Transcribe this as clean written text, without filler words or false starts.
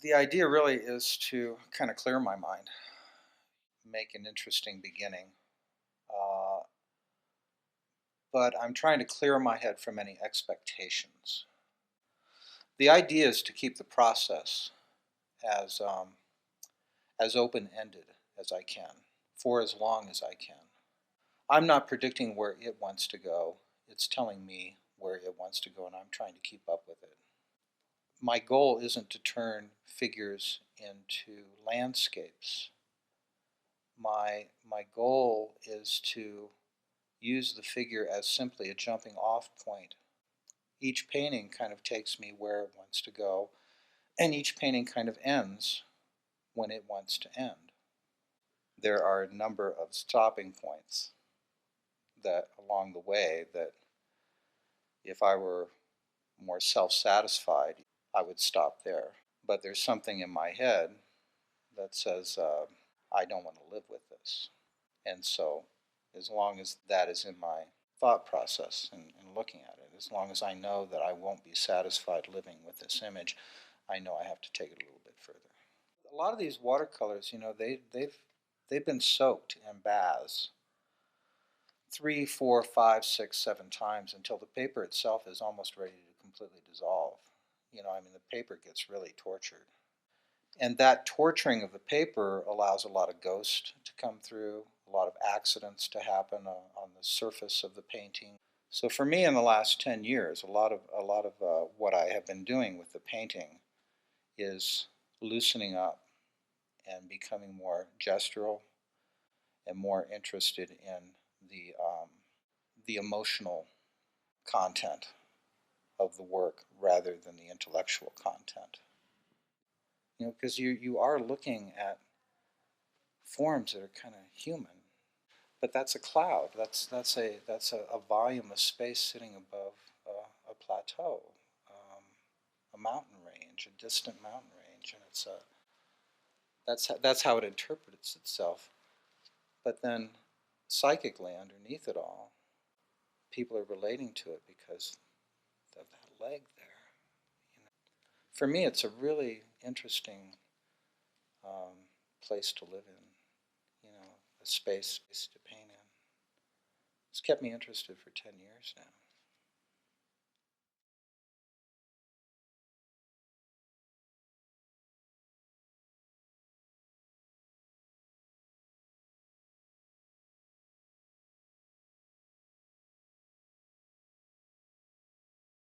The idea really is to kind of clear my mind, make an interesting beginning. Uh, but I'm trying to clear my head from any expectations. The idea is to keep the process as as open-ended as I can, for as long as I can. I'm not predicting where it wants to go. It's telling me where it wants to go, and I'm trying to keep up with it. My goal isn't to turn figures into landscapes. My goal is to use the figure as simply a jumping off point. Each painting kind of takes me where it wants to go, and each painting kind of ends when it wants to end. There are a number of stopping points that along the way that if I were more self-satisfied, I would stop there. But there's something in my head that says, I don't want to live with this. And so, as long as that is in my thought process and looking at it, as long as I know that I won't be satisfied living with this image, I know I have to take it a little bit further. A lot of these watercolors, they've been soaked in baths 3, 4, 5, 6, 7 times until the paper itself is almost ready to completely dissolve. The paper gets really tortured. And that torturing of the paper allows a lot of ghost to come through, a lot of accidents to happen on the surface of the painting. So for me, in the last 10 years, a lot of what I have been doing with the painting is loosening up and becoming more gestural and more interested in the emotional content of the work rather than the intellectual content. Because you are looking at forms that are kind of human, but that's a cloud. That's a volume of space sitting above a plateau, a mountain range, a distant mountain range, and that's how it interprets itself. But then, psychically, underneath it all, people are relating to it because of that leg there. For me, it's a really interesting place to live in. A space to paint in. It's kept me interested for 10 years now.